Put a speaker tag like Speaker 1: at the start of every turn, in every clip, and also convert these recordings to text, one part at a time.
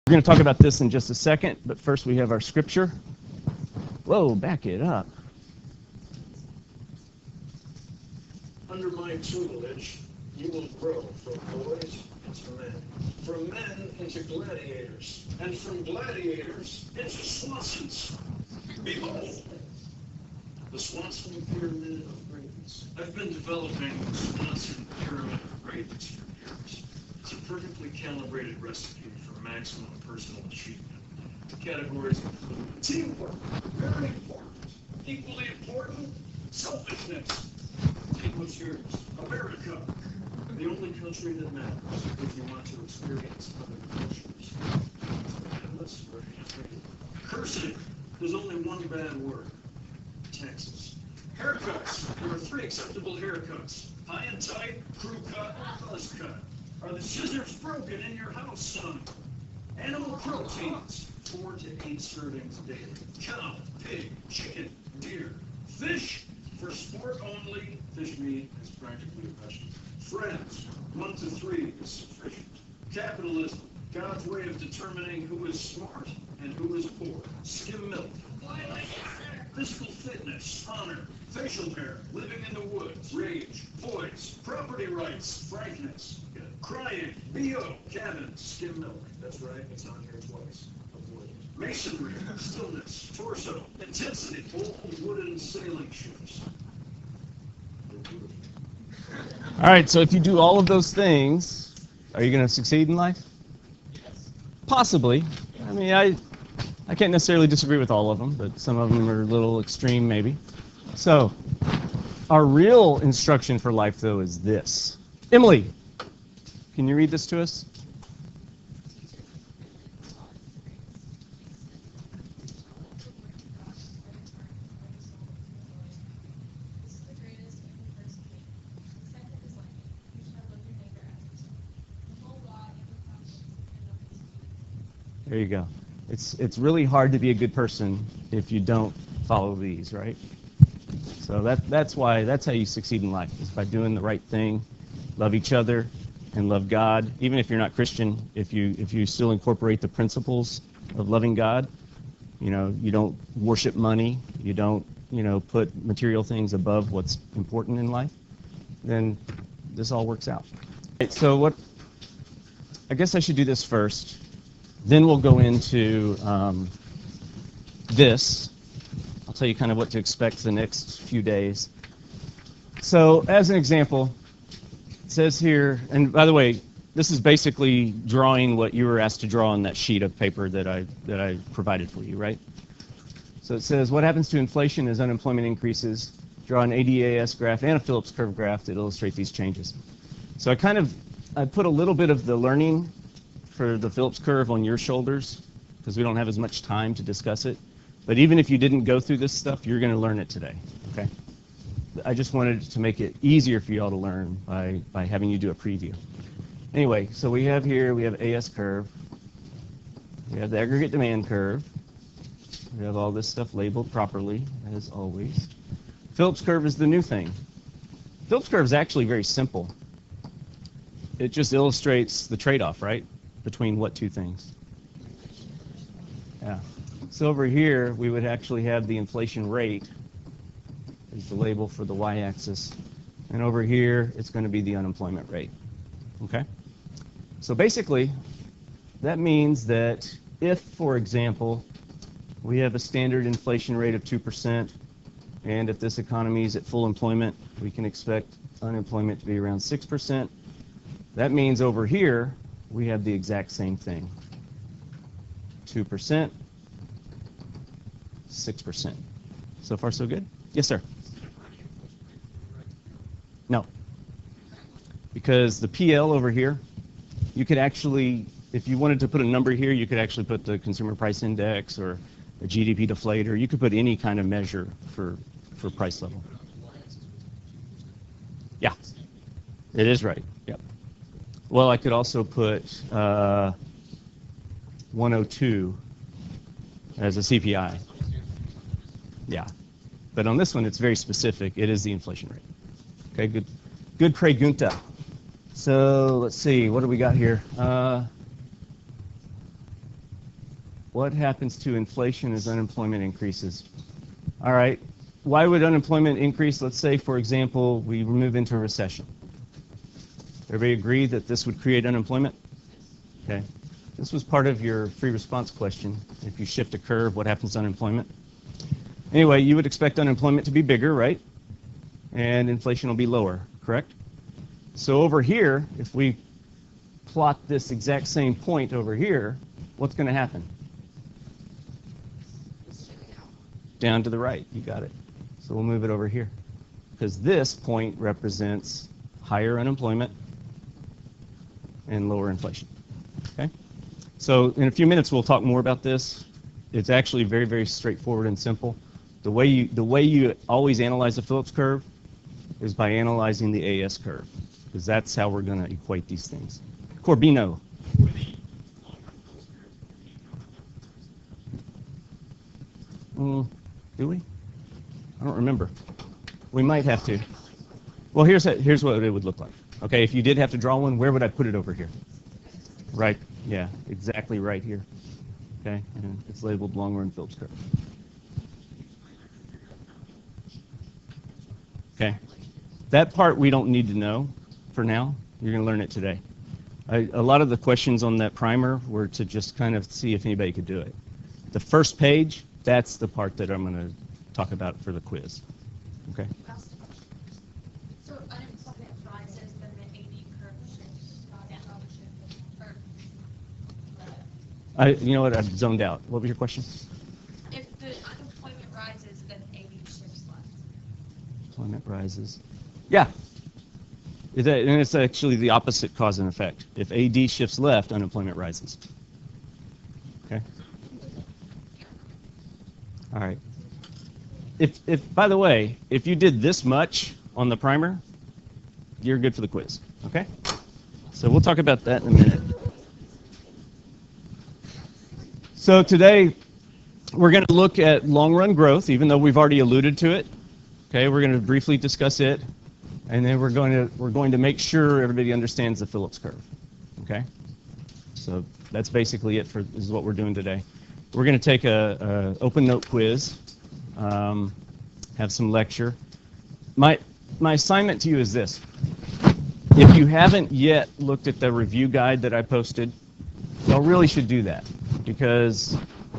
Speaker 1: We're going to talk about this in just a second, but first we have our scripture. Whoa, back it up.
Speaker 2: Under my tutelage, you will grow from boys into men, from men into gladiators, and from gladiators into Swansons. Behold, the Swanson Pyramid of Greatness. I've been developing the Swanson Pyramid of Greatness for years. It's a perfectly calibrated recipe for maximum personal achievement. The categories include teamwork, very important, equally important, selfishness. Take what's yours. America, the only country that matters if you want to experience other cultures. Cursing, there's only one bad word. Texas. Haircuts, there are 3 acceptable haircuts. High and tight, crew cut, buzz cut. Are the scissors broken in your house, son? Animal proteins, 4 to 8 servings daily. Cow, pig, chicken, deer. Fish, for sport only, fish meat is practically a vegetable. Friends, 1 to 3 is sufficient. Capitalism, God's way of determining who is smart and who is poor. Skim milk. Physical fitness, honor, facial hair, living in the woods, rage, voice, property rights, frankness, crying, B.O., cabin, skim milk. That's right, it's on here twice. Avoid it. Masonry, stillness, torso, intensity, old wooden sailing ships.
Speaker 1: All right, so if you do all of those things, are you going to succeed in life?
Speaker 3: Yes.
Speaker 1: Possibly. I mean, I can't necessarily disagree with all of them, but some of them are a little extreme maybe. So, our real instruction for life, though, is this. Emily, can you read this to us? There you go. It's really hard to be a good person if you don't follow these, right? So that's how you succeed in life, is by doing the right thing, love each other, and love God. Even if you're not Christian, if you still incorporate the principles of loving God, you don't worship money, you don't put material things above what's important in life, then this all works out. Right, so I guess I should do this first. Then we'll go into this. I'll tell you kind of what to expect the next few days. So as an example, it says here, and by the way, this is basically drawing what you were asked to draw on that sheet of paper that I provided for you, right? So it says, what happens to inflation as unemployment increases? Draw an ADAS graph and a Phillips Curve graph that illustrate these changes. So I put a little bit of the learning for the Phillips curve on your shoulders, because we don't have as much time to discuss it. But even if you didn't go through this stuff, you're going to learn it today, okay? I just wanted to make it easier for you all to learn by having you do a preview. Anyway, so we have AS curve. We have the aggregate demand curve. We have all this stuff labeled properly, as always. Phillips curve is the new thing. Phillips curve is actually very simple. It just illustrates the trade-off, right? Between what 2 things? Yeah. So over here, we would actually have the inflation rate is the label for the y-axis. And over here, it's going to be the unemployment rate. Okay? So basically, that means that if, for example, we have a standard inflation rate of 2%, and if this economy is at full employment, we can expect unemployment to be around 6%. That means over here, we have the exact same thing. 2%, 6%. So far, so good? Yes, sir. No. Because the PL over here, you could actually, if you wanted to put a number here, you could actually put the consumer price index or a GDP deflator. You could put any kind of measure for price level. Yeah, it is right. Yep. Well, I could also put 102 as a CPI. Yeah. But on this one, it's very specific. It is the inflation rate. Okay, good. Good pregunta. So let's see, what do we got here? what happens to inflation as unemployment increases? All right, why would unemployment increase? Let's say, for example, we move into a recession. Everybody agree that this would create unemployment? Okay. This was part of your free response question. If you shift a curve, what happens to unemployment? Anyway, you would expect unemployment to be bigger, right? And inflation will be lower, correct? So over here, if we plot this exact same point over here, what's going to happen? Down to the right, you got it. So we'll move it over here. Because this point represents higher unemployment and lower inflation. Okay? So in a few minutes we'll talk more about this. It's actually very, very straightforward and simple. The way you always analyze the Phillips curve is by analyzing the AS curve, because that's how we're going to equate these things. Corbino. Do we? I don't remember. We might have to. Well, here's what it would look like. Okay, if you did have to draw one, where would I put it over here? Right, yeah, exactly right here. Okay, and it's labeled long-run Phillips curve. Okay, that part we don't need to know for now. You're going to learn it today. A lot of the questions on that primer were to just kind of see if anybody could do it. The first page, that's the part that I'm going to talk about for the quiz. Okay.
Speaker 3: So unemployment rises, then the AD curve shifts down.
Speaker 1: You know what? I've zoned out. What was your question?
Speaker 3: If the unemployment rises, then AD shifts left.
Speaker 1: Employment rises. Yeah. And it's actually the opposite cause and effect. If AD shifts left, unemployment rises. Okay. All right. If by the way, if you did this much on the primer, you're good for the quiz. Okay. So we'll talk about that in a minute. So today we're going to look at long-run growth, even though we've already alluded to it. Okay, we're going to briefly discuss it, and then we're going to make sure everybody understands the Phillips curve. Okay, so that's basically it. This is what we're doing today. We're going to take a open note quiz, have some lecture. My assignment to you is this: if you haven't yet looked at the review guide that I posted, y'all really should do that, because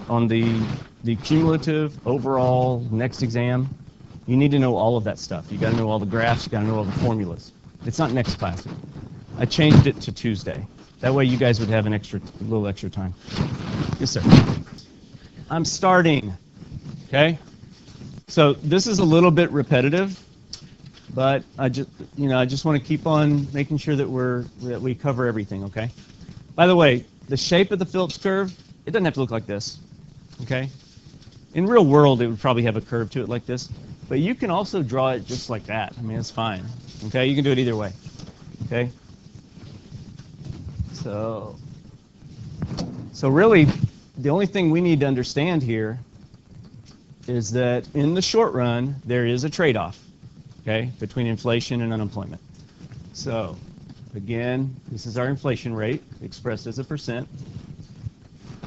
Speaker 1: on the cumulative overall next exam, you need to know all of that stuff. You got to know all the graphs. You got to know all the formulas. It's not next class. I changed it to Tuesday. That way, you guys would have a little extra time. Yes, sir. I'm starting. Okay. So this is a little bit repetitive, but I just want to keep on making sure that we cover everything. Okay. By the way, the shape of the Phillips curve, it doesn't have to look like this. Okay. In real world, it would probably have a curve to it like this. But you can also draw it just like that. I mean, it's fine. Okay, you can do it either way. Okay. So really, the only thing we need to understand here is that in the short run, there is a trade-off, okay, between inflation and unemployment. So again, this is our inflation rate expressed as a percent.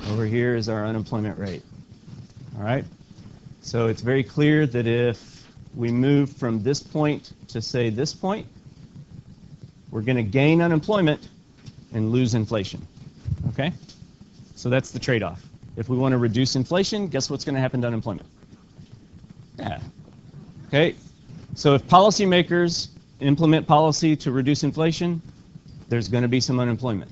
Speaker 1: Over here is our unemployment rate. All right. So it's very clear that if we move from this point to, say, this point, we're going to gain unemployment and lose inflation. Okay? So that's the trade-off. If we want to reduce inflation, guess what's going to happen to unemployment? Yeah. Okay? So if policymakers implement policy to reduce inflation, there's going to be some unemployment.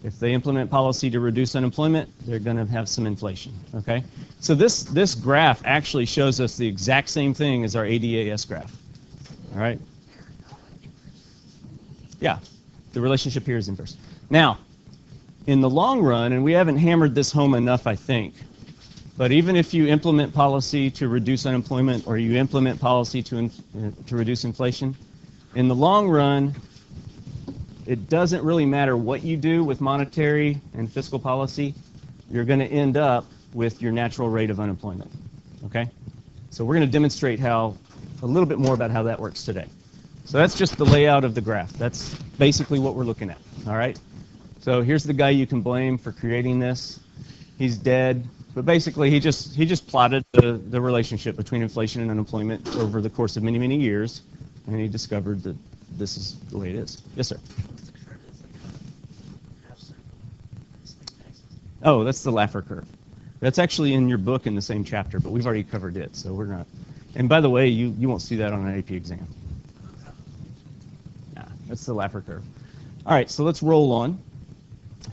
Speaker 1: If they implement policy to reduce unemployment, they're going to have some inflation. Okay? So this graph actually shows us the exact same thing as our ADAS graph. All right? Yeah. The relationship here is inverse. Now, in the long run, and we haven't hammered this home enough, I think, but even if you implement policy to reduce unemployment or you implement policy to reduce inflation, in the long run, it doesn't really matter what you do with monetary and fiscal policy. You're going to end up with your natural rate of unemployment. Okay? So we're going to demonstrate a little bit more about how that works today. So that's just the layout of the graph. That's basically what we're looking at. All right? So here's the guy you can blame for creating this. He's dead. But basically, he just plotted the relationship between inflation and unemployment over the course of many, many years, and he discovered that this is the way it is. Yes, sir. Oh, that's the Laffer curve. That's actually in your book in the same chapter, but we've already covered it, so we're not. And by the way, you won't see that on an AP exam. Nah, that's the Laffer curve. All right, so let's roll on.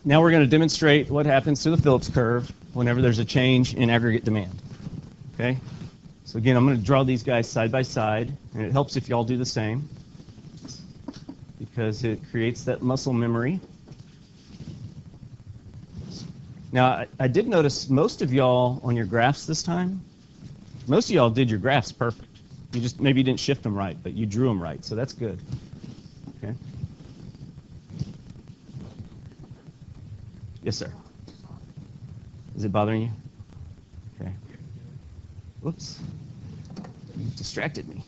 Speaker 1: Now we're going to demonstrate what happens to the Phillips curve whenever there's a change in aggregate demand. Okay? So again, I'm going to draw these guys side by side, and it helps if y'all do the same because it creates that muscle memory. Now, I did notice most of y'all on your graphs this time, most of y'all did your graphs perfect. You just maybe didn't shift them right, but you drew them right, so that's good. Okay? Yes, sir. Is it bothering you? Okay. Whoops. You distracted me.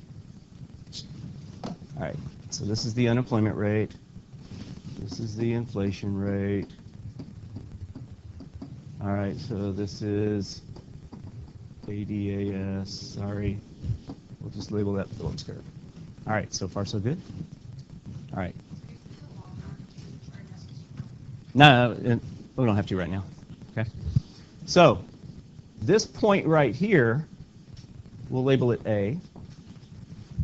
Speaker 1: All right. So this is the unemployment rate. This is the inflation rate. All right. So this is ADAS. Sorry. We'll just label that Phillips curve. All right. So far, so good? All right. No, we don't have to right now. Okay. So this point right here, we'll label it A,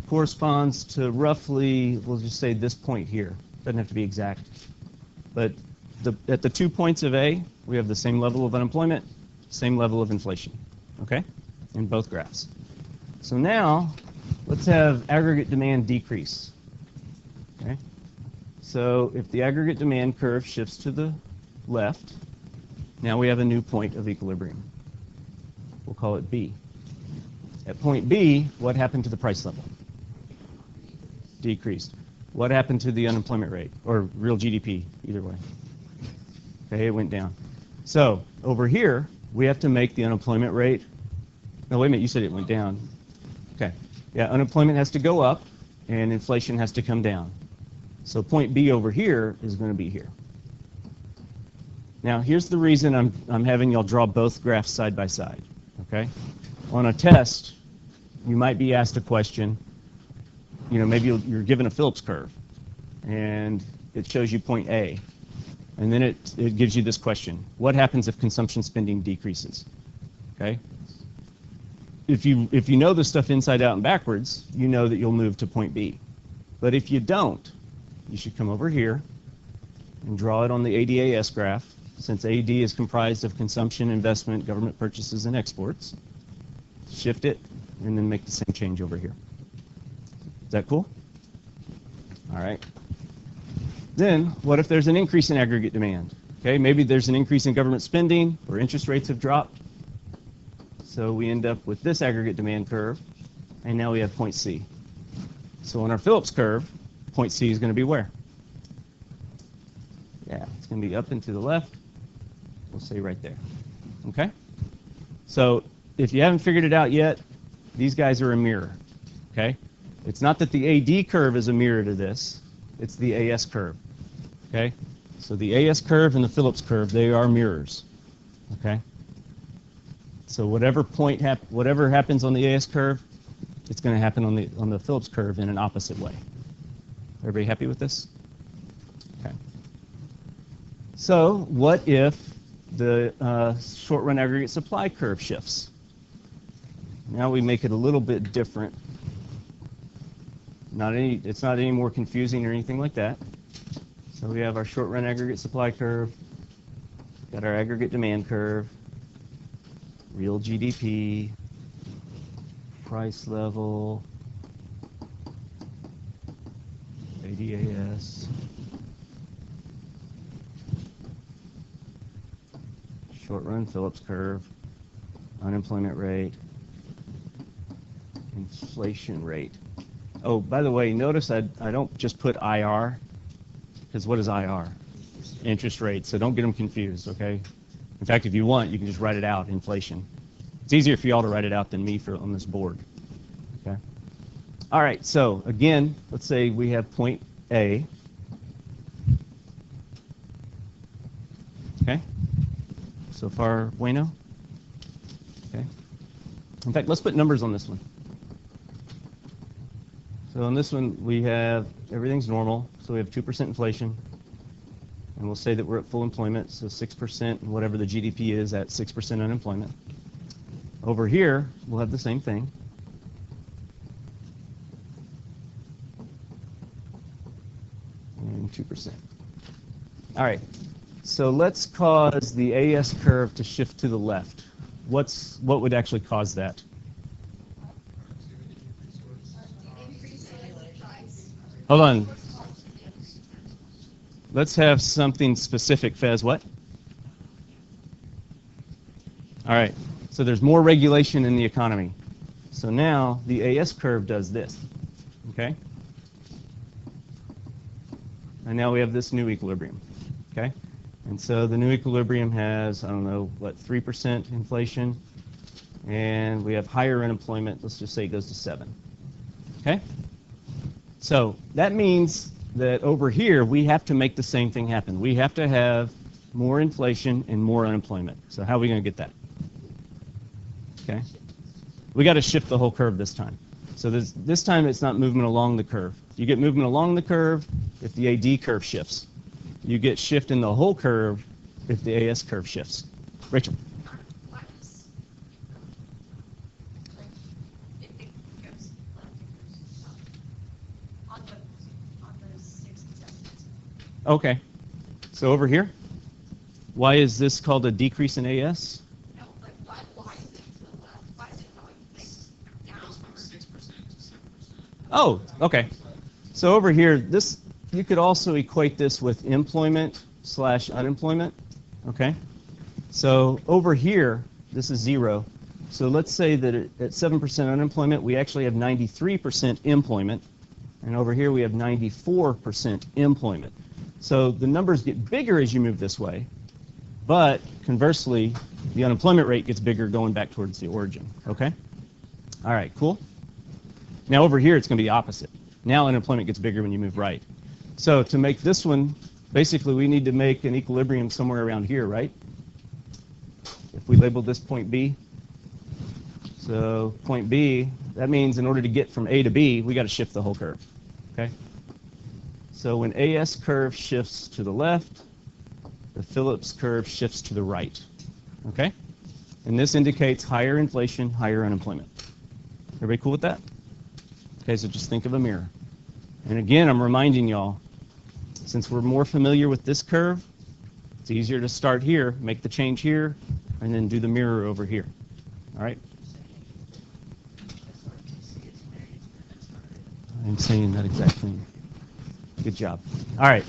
Speaker 1: corresponds to roughly, we'll just say this point here. Doesn't have to be exact. But at the 2 points of A, we have the same level of unemployment, same level of inflation, okay, in both graphs. So now let's have aggregate demand decrease. Okay. So if the aggregate demand curve shifts to the left, now we have a new point of equilibrium. We'll call it B. At point B, what happened to the price level? Decreased. What happened to the unemployment rate, or real GDP, either way? Okay, it went down. So over here, we have to make the unemployment rate. No, wait a minute, you said it went down. Okay. Yeah, unemployment has to go up, and inflation has to come down. So point B over here is going to be here. Now, here's the reason I'm having y'all draw both graphs side by side. Okay? On a test, you might be asked a question. You know, maybe you're given a Phillips curve, and it shows you point A, and then it gives you this question: what happens if consumption spending decreases? Okay? If you know the stuff inside out and backwards, you know that you'll move to point B. But if you don't, you should come over here and draw it on the ADAS graph, since AD is comprised of consumption, investment, government purchases, and exports. Shift it, and then make the same change over here. Is that cool? All right. Then, what if there's an increase in aggregate demand? Okay, maybe there's an increase in government spending, or interest rates have dropped. So we end up with this aggregate demand curve, and now we have point C. So on our Phillips curve, point C is going to be where? Yeah, it's going to be up and to the left. We'll say right there. Okay? So if you haven't figured it out yet, these guys are a mirror. Okay? It's not that the AD curve is a mirror to this. It's the AS curve. Okay? So the AS curve and the Phillips curve, they are mirrors. Okay? So whatever happens on the AS curve, it's going to happen on the Phillips curve in an opposite way. Everybody happy with this? Okay. So what if the short-run aggregate supply curve shifts? Now we make it a little bit different. It's not any more confusing or anything like that. So we have our short-run aggregate supply curve, got our aggregate demand curve, real GDP, price level, ADAS, short-run Phillips curve, unemployment rate, inflation rate. Oh, by the way, notice I don't just put IR, because what is IR? Interest rate, so don't get them confused, okay? In fact, if you want, you can just write it out, inflation. It's easier for y'all to write it out than me on this board, okay? All right, so again, let's say we have point A. Okay? So far, bueno? Okay. In fact, let's put numbers on this one. So on this one, we have everything's normal. So we have 2% inflation. And we'll say that we're at full employment, so 6%, whatever the GDP is at 6% unemployment. Over here, we'll have the same thing. And 2%. All right, so let's cause the AS curve to shift to the left. What would actually cause that? Hold on. Let's have something specific, Fez. What? All right. So there's more regulation in the economy. So now the AS curve does this. Okay? And now we have this new equilibrium. Okay? And so the new equilibrium has, I don't know, what, 3% inflation. And we have higher unemployment. Let's just say it goes to 7. Okay? So that means that over here, we have to make the same thing happen. We have to have more inflation and more unemployment. So how are we going to get that? Okay. We got to shift the whole curve this time. So this time it's not movement along the curve. You get movement along the curve if the AD curve shifts. You get shift in the whole curve if the AS curve shifts. Rachel. Okay. So over here, why is this called a decrease in AS? Oh, okay. So over here, this you could also equate this with employment / unemployment. Okay. So over here, this is 0. So let's say that at 7% unemployment, we actually have 93% employment. And over here, we have 94% employment. So the numbers get bigger as you move this way, but conversely, the unemployment rate gets bigger going back towards the origin, okay? All right, cool. Now over here, it's going to be the opposite. Now unemployment gets bigger when you move right. So to make this one, basically we need to make an equilibrium somewhere around here, right? If we label this point B. So point B, that means in order to get from A to B, we got to shift the whole curve, okay? So when AS curve shifts to the left, the Phillips curve shifts to the right, okay? And this indicates higher inflation, higher unemployment. Everybody cool with that? Okay, so just think of a mirror. And again, I'm reminding y'all, since we're more familiar with this curve, it's easier to start here, make the change here, and then do the mirror over here, all right? I'm saying that exact thing. Good job. All right.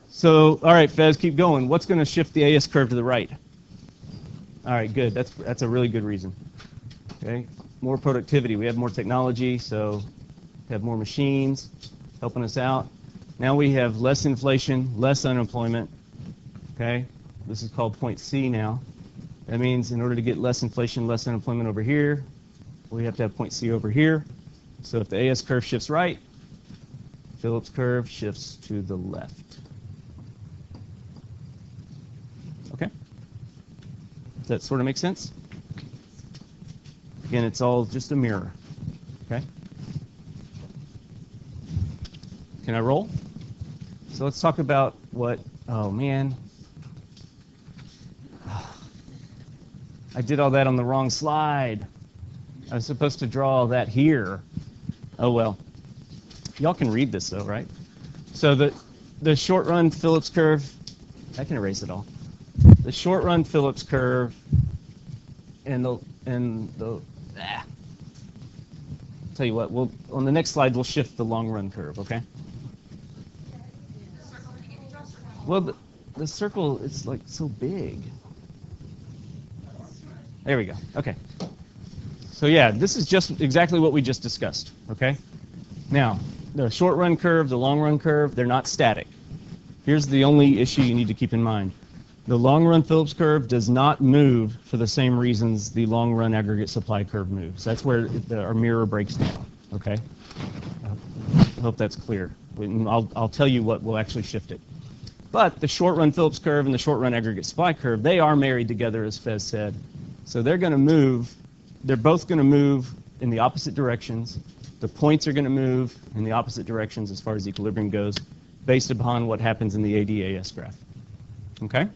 Speaker 1: So, all right, Fez, keep going. What's going to shift the AS curve to the right? All right, good. That's a really good reason. Okay. More productivity. We have more technology, so we have more machines helping us out. Now we have less inflation, less unemployment. Okay. This is called point C now. That means in order to get less inflation, less unemployment over here, we have to have point C over here. So if the AS curve shifts right, Phillips curve shifts to the left. Okay? Does that sort of make sense? Again, it's all just a mirror. Okay? Can I roll? So let's talk about what, oh man. I did all that on the wrong slide. I was supposed to draw all that here. Oh well. Y'all can read this though, right? So the short run Phillips curve, I can erase it all. The short run Phillips curve and the tell you what, we'll on the next slide we'll shift the long run curve, okay? Well, the circle is like so big. There we go. Okay. So yeah, this is just exactly what we just discussed, okay? Now, the short run curve, the long run curve, they're not static. Here's the only issue you need to keep in mind. The long run Phillips curve does not move for the same reasons the long run aggregate supply curve moves. That's where our mirror breaks down, okay? I hope that's clear. I'll tell you what will actually shift it. But the short-run Phillips curve and the short-run aggregate supply curve, they are married together, as Fez said. So they're going to move. They're both going to move in the opposite directions. The points are going to move in the opposite directions as far as equilibrium goes, based upon what happens in the ADAS graph. Okay?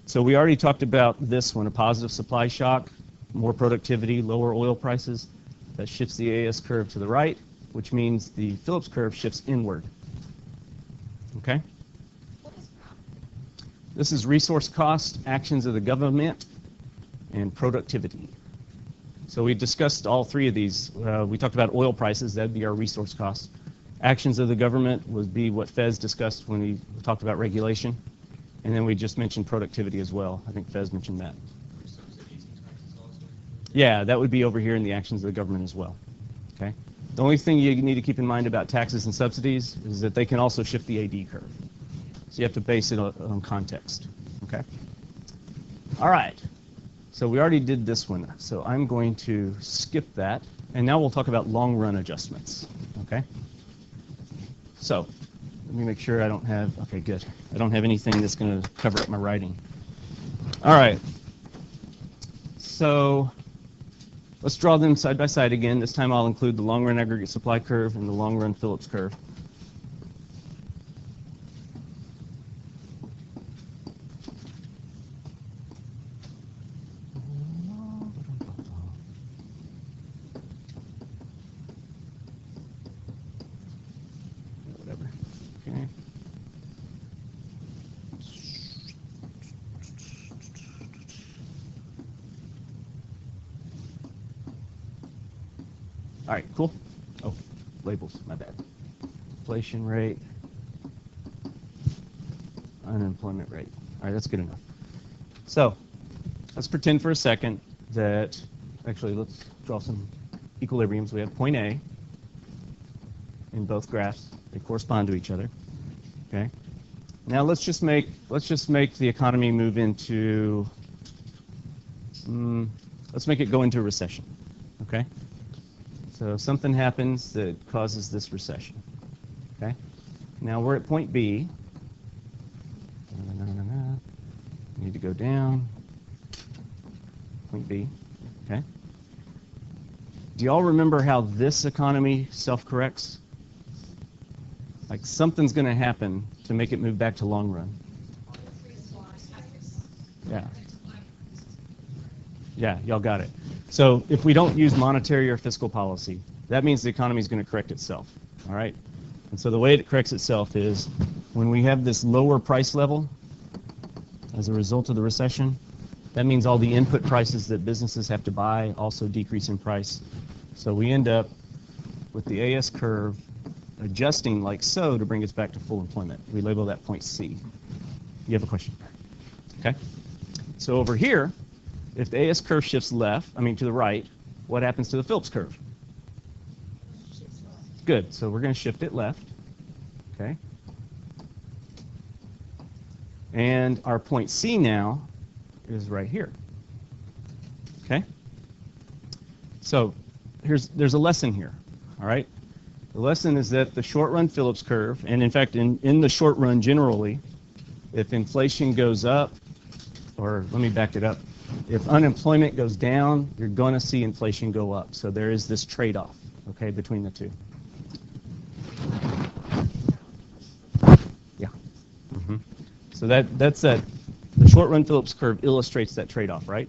Speaker 1: So we already talked about this one, a positive supply shock, more productivity, lower oil prices. That shifts the AS curve to the right, which means the Phillips curve shifts inward. Okay? This is resource cost, actions of the government, and productivity. So we discussed all three of these. We talked about oil prices, that'd be our resource costs. Actions of the government would be what Fez discussed when he talked about regulation. And then we just mentioned productivity as well. I think Fez mentioned that. Yeah, that would be over here in the actions of the government as well. Okay. The only thing you need to keep in mind about taxes and subsidies is that they can also shift the AD curve. So you have to base it on context. Okay. All right. So we already did this one. So I'm going to skip that. And now we'll talk about long-run adjustments. Okay. So let me make sure I don't have, okay, good. I don't have anything that's going to cover up my writing. All right. So let's draw them side by side again. This time I'll include the long-run aggregate supply curve and the long-run Phillips curve. Whatever. Okay. All right, cool. Oh, labels, my bad. Inflation rate, unemployment rate. All right, that's good enough. So let's pretend for a second that, actually, let's draw some equilibriums. We have point A in both graphs. They correspond to each other. Okay. Now let's just make the economy move into, let's make it go into a recession. Okay. So something happens that causes this recession. Okay. Now we're at point B. Need to go down. Point B. Okay. Do y'all remember how this economy self-corrects? Like something's going to happen to make it move back to long run. Yeah. Yeah, y'all got it. So if we don't use monetary or fiscal policy, that means the economy is going to correct itself. All right. And so the way it corrects itself is when we have this lower price level as a result of the recession, that means all the input prices that businesses have to buy also decrease in price. So we end up with the AS curve adjusting like so to bring us back to full employment. We label that point C. You have a question? Okay. So over here, if the AS curve shifts left, to the right, what happens to the Phillips curve? Good. So we're going to shift it left. Okay. And our point C now is right here. Okay. So there's a lesson here. All right. The lesson is that the short-run Phillips curve, and in fact, in the short run generally, if inflation goes up, or let me back it up, if unemployment goes down, you're going to see inflation go up. So there is this trade-off, okay, between the two. Yeah. So that's that. The short-run Phillips curve illustrates that trade-off, right?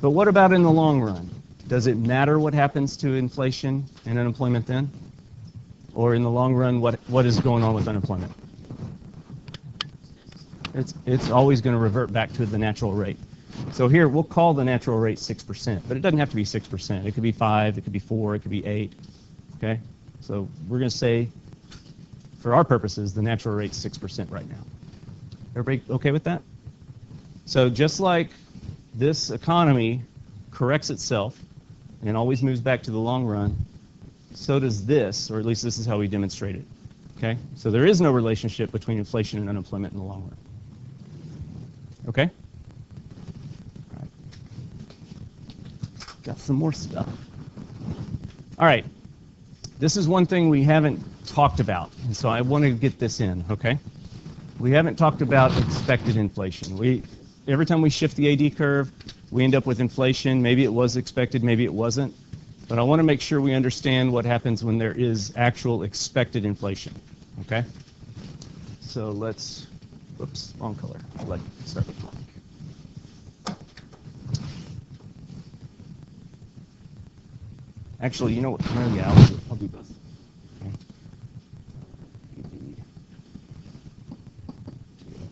Speaker 1: But what about in the long run? Does it matter what happens to inflation and unemployment then? Or in the long run, what is going on with unemployment? It's always going to revert back to the natural rate. So here, we'll call the natural rate 6%, but it doesn't have to be 6%. It could be 5, it could be 4, it could be 8, okay? So we're going to say, for our purposes, the natural rate's 6% right now. Everybody okay with that? So just like this economy corrects itself and always moves back to the long run, so does this, or at least this is how we demonstrate it, okay? So there is no relationship between inflation and unemployment in the long run. Okay? All right. Got some more stuff. All right. This is one thing we haven't talked about, and so I want to get this in, okay? we haven't talked about expected inflation. Every time we shift the AD curve, we end up with inflation. Maybe it was expected, maybe it wasn't. But I want to make sure we understand what happens when there is actual expected inflation. Okay? So let's, whoops, wrong color. Let's start with black. Actually, you know what? No, yeah, I'll do both. Okay.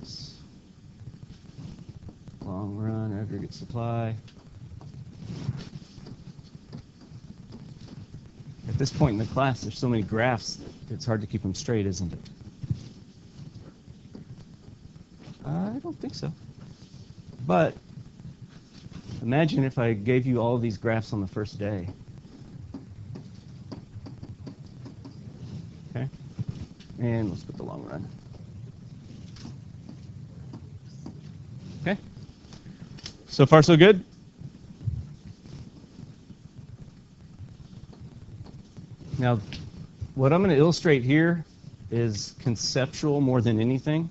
Speaker 1: Yes. Long run aggregate supply. At this point in the class, there's so many graphs, it's hard to keep them straight, isn't it? I don't think so. But imagine if I gave you all of these graphs on the first day. Okay? And let's put the long run. Okay? So far, so good? Now, what I'm going to illustrate here is conceptual more than anything.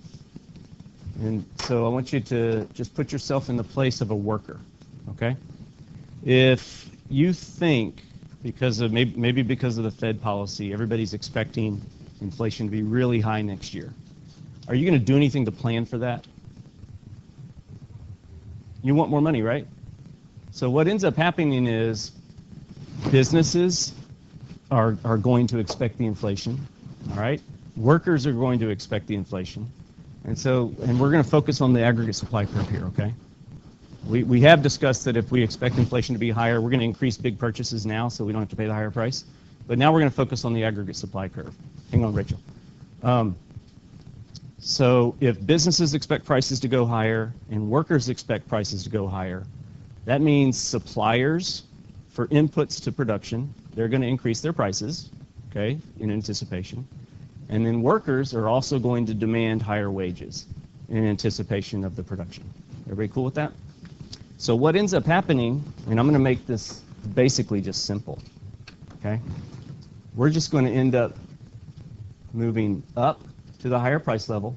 Speaker 1: And so I want you to just put yourself in the place of a worker, okay? If you think, because of maybe because of the Fed policy, everybody's expecting inflation to be really high next year, are you going to do anything to plan for that? You want more money, right? So what ends up happening is businesses are going to expect the inflation, all right? Workers are going to expect the inflation. And we're going to focus on the aggregate supply curve here, okay? We have discussed that if we expect inflation to be higher, we're going to increase big purchases now so we don't have to pay the higher price. But now we're going to focus on the aggregate supply curve. Hang on, Rachel. So if businesses expect prices to go higher and workers expect prices to go higher, that means suppliers for inputs to production, they're going to increase their prices, okay, in anticipation. And then workers are also going to demand higher wages in anticipation of the production. Everybody cool with that? So what ends up happening, and I'm going to make this basically just simple, okay? We're just going to end up moving up to the higher price level,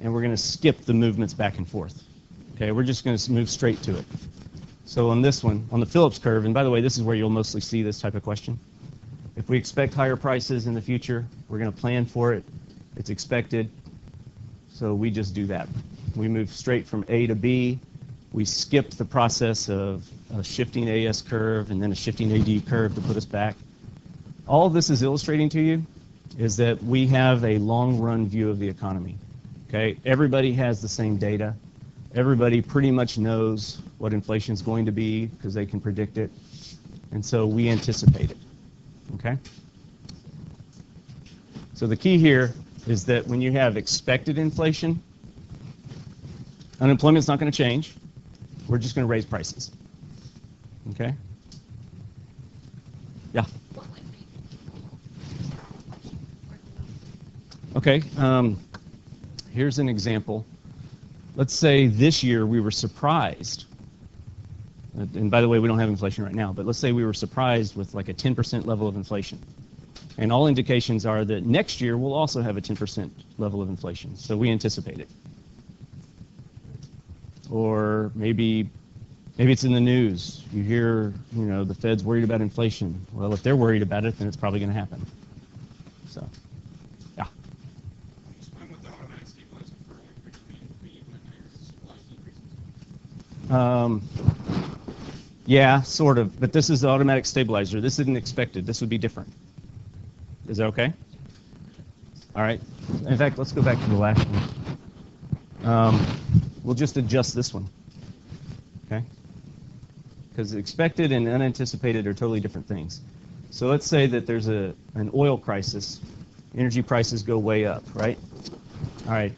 Speaker 1: and we're going to skip the movements back and forth. Okay, we're just going to move straight to it. So on this one, on the Phillips curve, and by the way, this is where you'll mostly see this type of question. If we expect higher prices in the future, we're going to plan for it. It's expected. So we just do that. We move straight from A to B. We skip the process of a shifting AS curve and then a shifting AD curve to put us back. All this is illustrating to you is that we have a long-run view of the economy. Okay, everybody has the same data. Everybody pretty much knows what inflation is going to be because they can predict it, and so we anticipate it. Okay? So the key here is that when you have expected inflation, unemployment's not going to change. We're just going to raise prices. Okay? Yeah. Okay. Here's an example. Let's say this year we were surprised, and by the way, we don't have inflation right now, but let's say we were surprised with like a 10% level of inflation. And all indications are that next year we'll also have a 10% level of inflation, so we anticipate it. Or maybe it's in the news. You hear, the Fed's worried about inflation. Well, if they're worried about it, then it's probably going to happen. So, yeah. Yeah, sort of, but this is the automatic stabilizer. This isn't expected. This would be different. Is that okay? All right. In fact, let's go back to the last one. We'll just adjust this one, okay? Because expected and unanticipated are totally different things. So let's say that there's an oil crisis. Energy prices go way up, right? All right.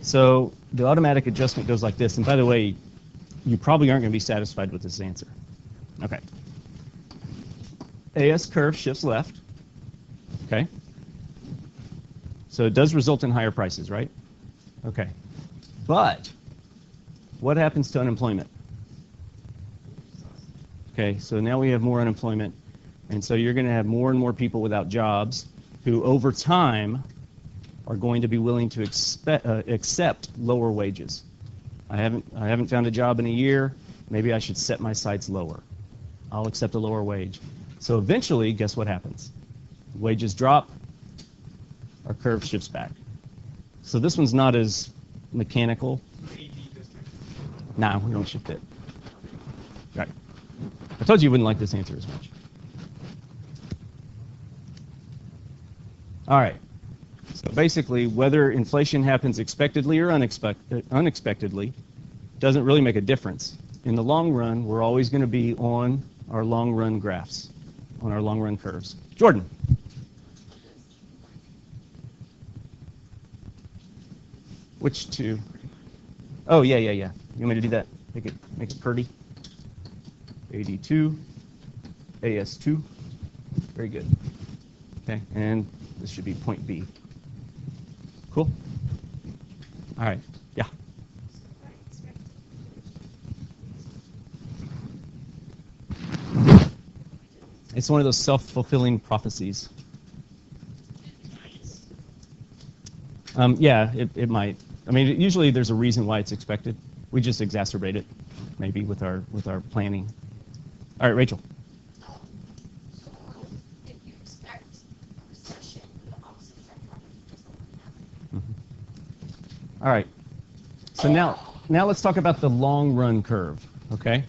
Speaker 1: So the automatic adjustment goes like this. And by the way, you probably aren't going to be satisfied with this answer. Okay. AS curve shifts left. Okay. So it does result in higher prices, right? Okay. But what happens to unemployment? Okay, so now we have more unemployment, and so you're going to have more and more people without jobs who over time are going to be willing to accept lower wages. I haven't found a job in a year. Maybe I should set my sights lower. I'll accept a lower wage. So eventually, guess what happens? Wages drop, our curve shifts back. So this one's not as mechanical. Nah, we don't shift it. Right. I told you you wouldn't like this answer as much. All right. So basically, whether inflation happens expectedly or unexpectedly doesn't really make a difference. In the long run, we're always going to be on our long run graphs, on our long run curves. Jordan. Which two? Oh, yeah. You want me to do that? Make it pretty. AD2, AS2. Very good. Okay, and this should be point B. Cool. All right. Yeah. It's one of those self-fulfilling prophecies. Yeah, it might. I mean, usually there's a reason why it's expected. We just exacerbate it, maybe with our planning. All right, Rachel.
Speaker 3: If you expect a recession, the opposite effect
Speaker 1: All right. So now let's talk about the long run curve. Okay.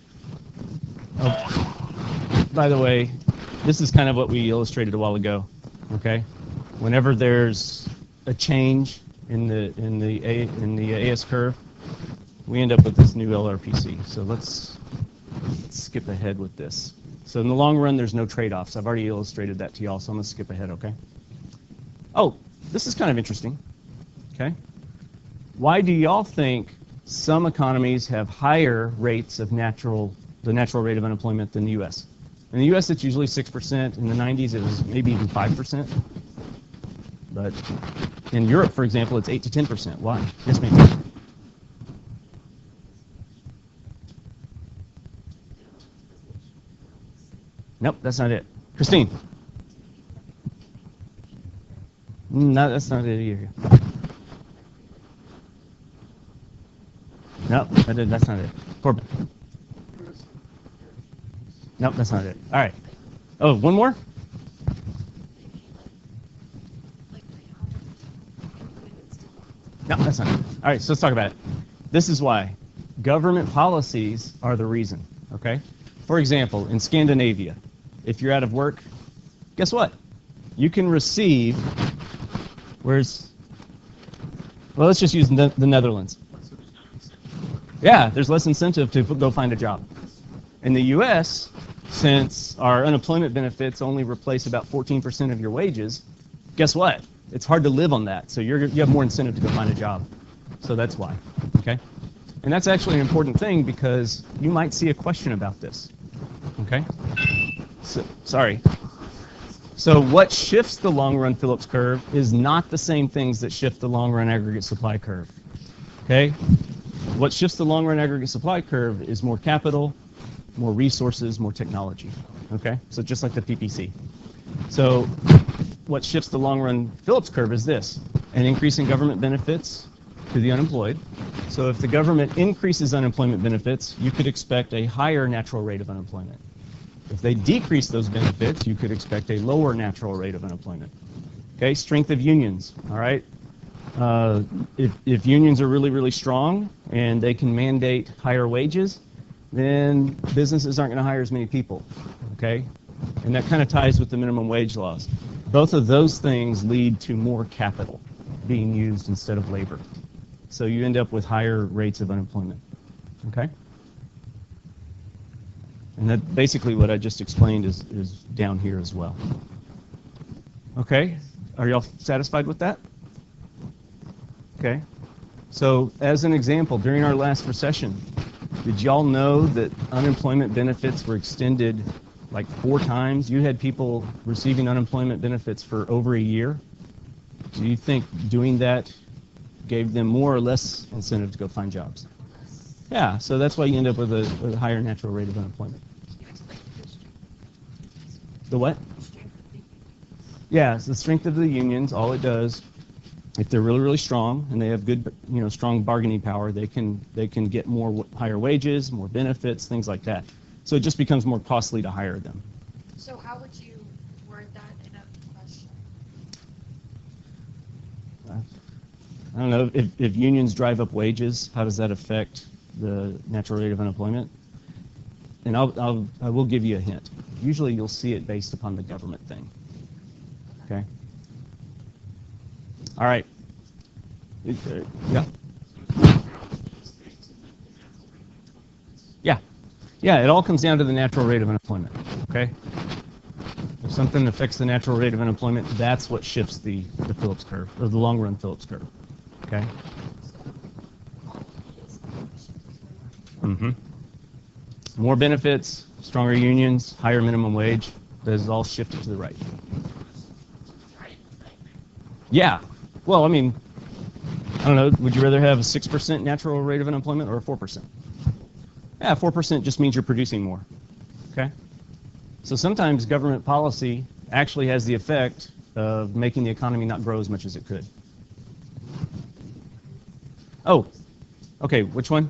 Speaker 1: Oh, by the way, this is kind of what we illustrated a while ago. Okay. Whenever there's a change in the AS curve, we end up with this new LRPC. So let's skip ahead with this. So in the long run, there's no trade-offs. I've already illustrated that to y'all, so I'm going to skip ahead, okay? Oh, this is kind of interesting, okay? Why do y'all think some economies have higher rates of the natural rate of unemployment than the U.S.? In the U.S., it's usually 6%. In the 90s, it was maybe even 5%. But in Europe, for example, it's 8 to 10%. Why? Yes, ma'am. Nope, that's not it. Christine. No, that's not it either. Nope, that's not it. Corbin. Nope, that's not it. All right. Oh, one more? No, that's not it. All right, so let's talk about it. This is why. Government policies are the reason, okay? For example, in Scandinavia, if you're out of work, guess what? You can receive, well, let's just use the Netherlands. Yeah, there's less incentive to go find a job. In the U.S., since our unemployment benefits only replace about 14% of your wages, guess what? It's hard to live on that, so you have more incentive to go find a job. So that's why, okay? And that's actually an important thing because you might see a question about this, okay? So what shifts the long-run Phillips curve is not the same things that shift the long-run aggregate supply curve, okay? What shifts the long-run aggregate supply curve is more capital, more resources, more technology, okay? So just like the PPC. So what shifts the long-run Phillips curve is this: an increase in government benefits to the unemployed. So if the government increases unemployment benefits, you could expect a higher natural rate of unemployment. If they decrease those benefits, you could expect a lower natural rate of unemployment. Okay, strength of unions, all right? If unions are really, really strong and they can mandate higher wages, then businesses aren't going to hire as many people, okay? And that kind of ties with the minimum wage laws. Both of those things lead to more capital being used instead of labor. So you end up with higher rates of unemployment, okay? And that basically what I just explained is down here as well. Okay, are y'all satisfied with that? Okay, so as an example, during our last recession, did y'all know that unemployment benefits were extended like 4 times? You had people receiving unemployment benefits for over a year. Do you think doing that gave them more or less incentive to go find jobs? Yeah, so that's why you end up with a higher natural rate of unemployment. The what? Yeah, it's the strength of the unions. All it does If they're really, really strong and they have good, strong bargaining power, they can get higher wages, more benefits, things like that. So it just becomes more costly to hire them.
Speaker 3: So how would you word that in a question?
Speaker 1: I don't know, if unions drive up wages, how does that affect the natural rate of unemployment? And I will give you a hint. Usually you'll see it based upon the government thing. Okay? All right. Yeah. Yeah. Yeah, it all comes down to the natural rate of unemployment. Okay? If something affects the natural rate of unemployment, that's what shifts the Phillips curve, or the long run Phillips curve. Okay? Mm-hmm. More benefits, stronger unions, higher minimum wage, those all shifted to the right. Yeah. Well, I mean, I don't know, would you rather have a 6% natural rate of unemployment or a 4%? Yeah, 4% just means you're producing more. Okay? So sometimes government policy actually has the effect of making the economy not grow as much as it could. Oh, okay, which one?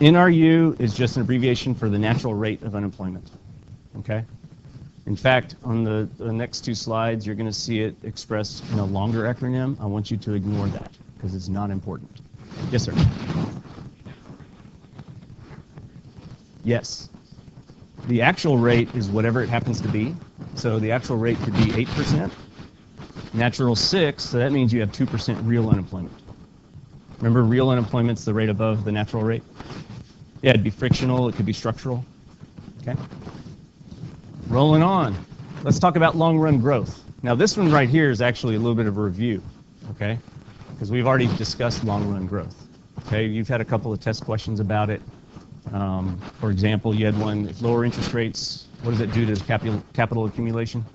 Speaker 1: NRU is just an abbreviation for the natural rate of unemployment. Okay? In fact, on the next two slides, you're going to see it expressed in a longer acronym. I want you to ignore that because it's not important. Yes, sir. Yes. The actual rate is whatever it happens to be. So the actual rate could be 8%. Natural 6, so that means you have 2% real unemployment. Remember, real unemployment's the rate above the natural rate? Yeah, it'd be frictional, it could be structural. Okay? Rolling on. Let's talk about long-run growth. Now, this one right here is actually a little bit of a review, okay? Because we've already discussed long-run growth. Okay, you've had a couple of test questions about it. For example, you had one, if lower interest rates, what does it do to capital accumulation?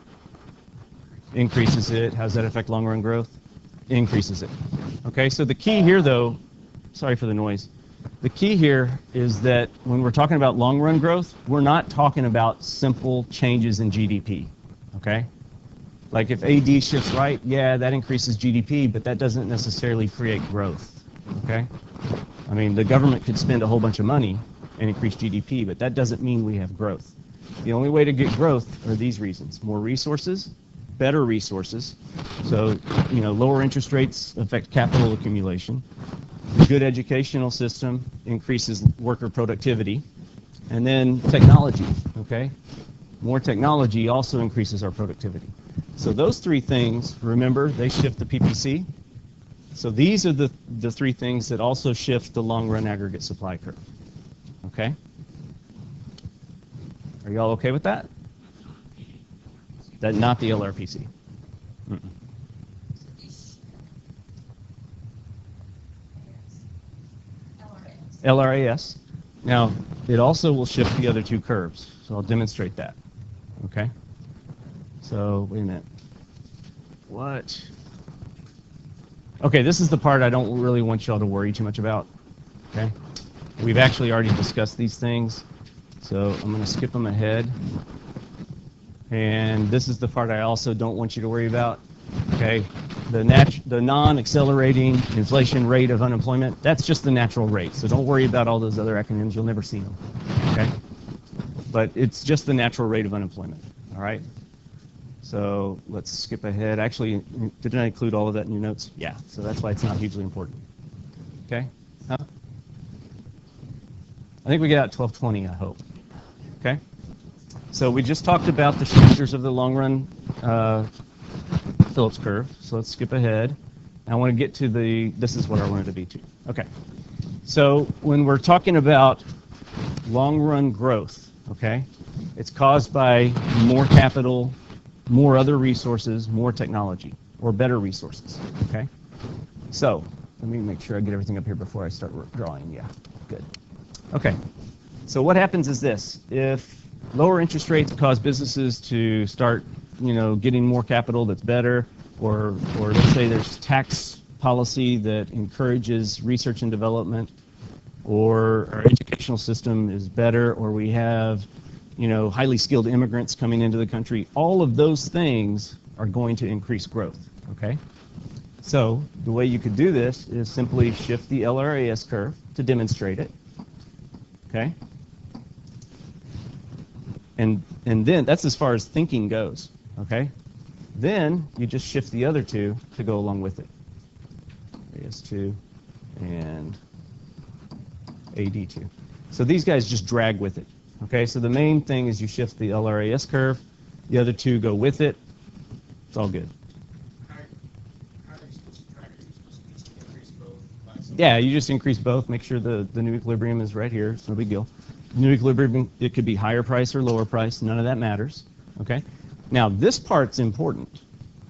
Speaker 1: Increases it. How does that affect long-run growth? Increases it. Okay, so the key here, though, sorry for the noise. The key here is that when we're talking about long-run growth, we're not talking about simple changes in GDP, okay? Like if AD shifts right, yeah, that increases GDP, but that doesn't necessarily create growth, okay? I mean, the government could spend a whole bunch of money and increase GDP, but that doesn't mean we have growth. The only way to get growth are these reasons: more resources, better resources. So, lower interest rates affect capital accumulation. A good educational system increases worker productivity. And then technology, okay? More technology also increases our productivity. So those three things, remember, they shift the PPC. So these are the three things that also shift the long-run aggregate supply curve, okay? Are you all okay with that? That's not the LRPC. Mm-mm. LRAS. Now, it also will shift the other two curves, so I'll demonstrate that. Okay? So, wait a minute. What? Okay, this is the part I don't really want y'all to worry too much about. Okay? We've actually already discussed these things, so I'm going to skip them ahead. And this is the part I also don't want you to worry about. Okay? The non-accelerating inflation rate of unemployment, that's just the natural rate. So don't worry about all those other acronyms. You'll never see them. Okay? But it's just the natural rate of unemployment. All right? So let's skip ahead. Actually, didn't I include all of that in your notes? Yeah. So that's why it's not hugely important. Okay? Huh? I think we get out 12:20, I hope. Okay? So we just talked about the features of the long-run Phillips curve, so let's skip ahead. I want to get to this is what I wanted to be to. Okay, so when we're talking about long-run growth, okay, it's caused by more capital, more other resources, more technology, or better resources, okay? So let me make sure I get everything up here before I start drawing. Yeah, good. Okay, so what happens is this. If lower interest rates cause businesses to start getting more capital that's better, or let's say there's tax policy that encourages research and development, or our educational system is better, or we have, highly skilled immigrants coming into the country, all of those things are going to increase growth, okay? So the way you could do this is simply shift the LRAS curve to demonstrate it. Okay? And then that's as far as thinking goes. Okay? Then you just shift the other two to go along with it. AS2 and AD2. So these guys just drag with it. Okay? So the main thing is you shift the LRAS curve. The other two go with it. It's all good. Yeah, you just increase both. Make sure the new equilibrium is right here. It's no big deal. New equilibrium, it could be higher price or lower price. None of that matters. Okay? Now, this part's important.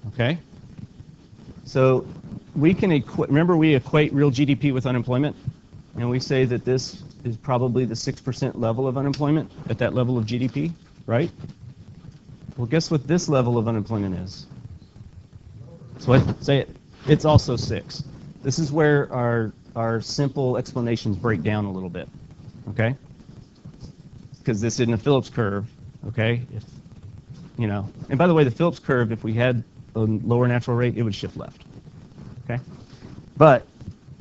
Speaker 1: Okay? So we can remember we equate real GDP with unemployment, and we say that this is probably the 6% level of unemployment at that level of GDP, right? Well, guess what this level of unemployment is? So what? Say it. It's also 6. This is where our simple explanations break down a little bit, okay? Because this isn't a Phillips curve, okay? And by the way, the Phillips curve, if we had a lower natural rate, it would shift left, okay? But,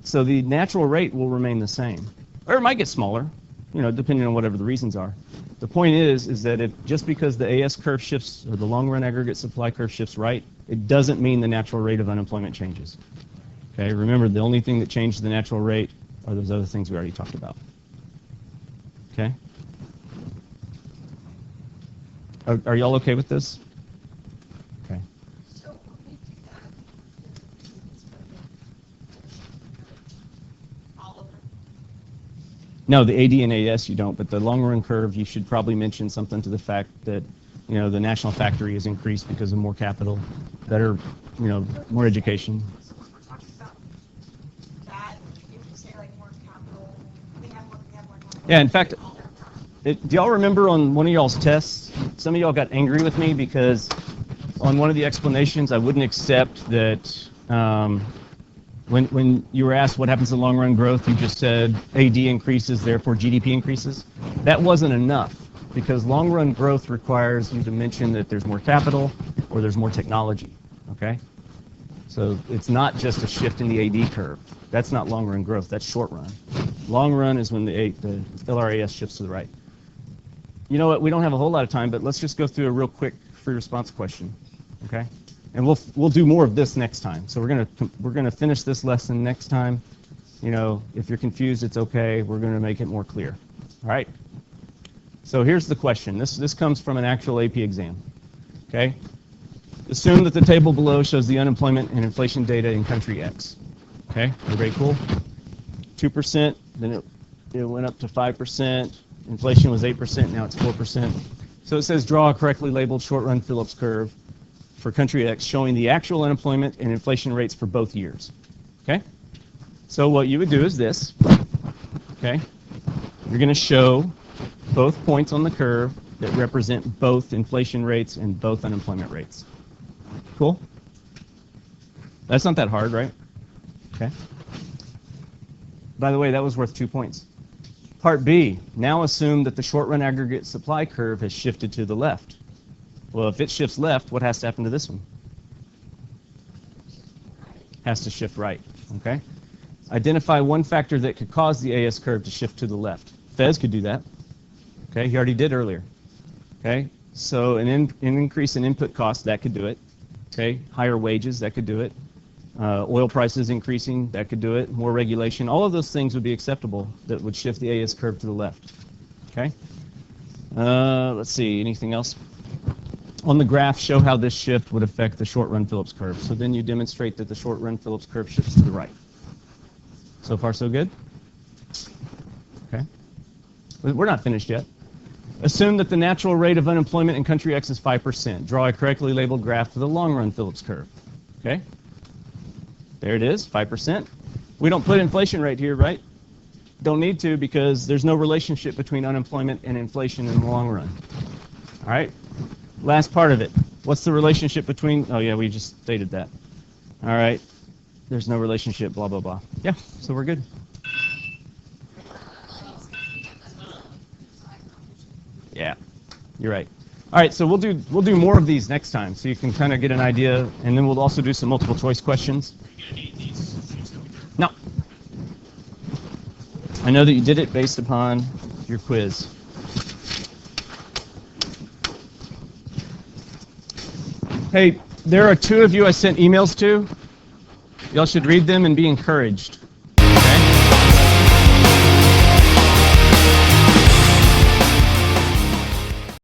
Speaker 1: so the natural rate will remain the same. Or it might get smaller, depending on whatever the reasons are. The point is that just because the AS curve shifts, or the long-run aggregate supply curve shifts right, it doesn't mean the natural rate of unemployment changes. Okay, remember, the only thing that changed the natural rate are those other things we already talked about. Okay? Are y'all okay with this? Okay.
Speaker 3: So, all of them.
Speaker 1: No, the AD and AS you don't, but the long-run curve, you should probably mention something to the fact that, the national factory is increased because of more capital, better, more education. Yeah, in fact, do y'all remember on one of y'all's tests, some of y'all got angry with me because on one of the explanations I wouldn't accept that when you were asked what happens to long-run growth, you just said AD increases, therefore GDP increases. That wasn't enough because long-run growth requires you to mention that there's more capital or there's more technology, okay? So it's not just a shift in the AD curve. That's not long-run growth. That's short-run. Long-run is when the LRAS shifts to the right. You know what? We don't have a whole lot of time, but let's just go through a real quick free response question, okay? And we'll do more of this next time. So we're gonna finish this lesson next time. If you're confused, it's okay. We're gonna make it more clear. All right. So here's the question. This comes from an actual AP exam. Okay. Assume that the table below shows the unemployment and inflation data in country X. Okay, everybody cool? 2%, then it went up to 5%. Inflation was 8%, now it's 4%. So it says draw a correctly labeled short-run Phillips curve for country X showing the actual unemployment and inflation rates for both years. Okay? So what you would do is this. Okay? You're going to show both points on the curve that represent both inflation rates and both unemployment rates. Cool? That's not that hard, right? Okay. By the way, that was worth 2 points. Part B, now assume that the short-run aggregate supply curve has shifted to the left. Well, if it shifts left, what has to happen to this one? Has to shift right, okay? Identify one factor that could cause the AS curve to shift to the left. Fez could do that. Okay, he already did earlier. Okay, so an increase in input costs, that could do it. Okay, higher wages, that could do it. Oil prices increasing, that could do it. More regulation, all of those things would be acceptable that would shift the AS curve to the left. Okay, let's see, anything else? On the graph, show how this shift would affect the short-run Phillips curve. So then you demonstrate that the short-run Phillips curve shifts to the right. So far, so good? Okay. We're not finished yet. Assume that the natural rate of unemployment in country X is 5%. Draw a correctly labeled graph for the long-run Phillips curve. Okay? There it is, 5%. We don't put inflation rate here, right? Don't need to because there's no relationship between unemployment and inflation in the long run. All right? Last part of it. What's the relationship between... Oh, yeah, we just stated that. All right. There's no relationship, blah, blah, blah. Yeah, so we're good. Yeah, you're right. All right, so we'll do more of these next time, so you can kind of get an idea, and then we'll also do some multiple choice questions. No. I know that you did it based upon your quiz. Hey, there are 2 of you I sent emails to. Y'all should read them and be encouraged.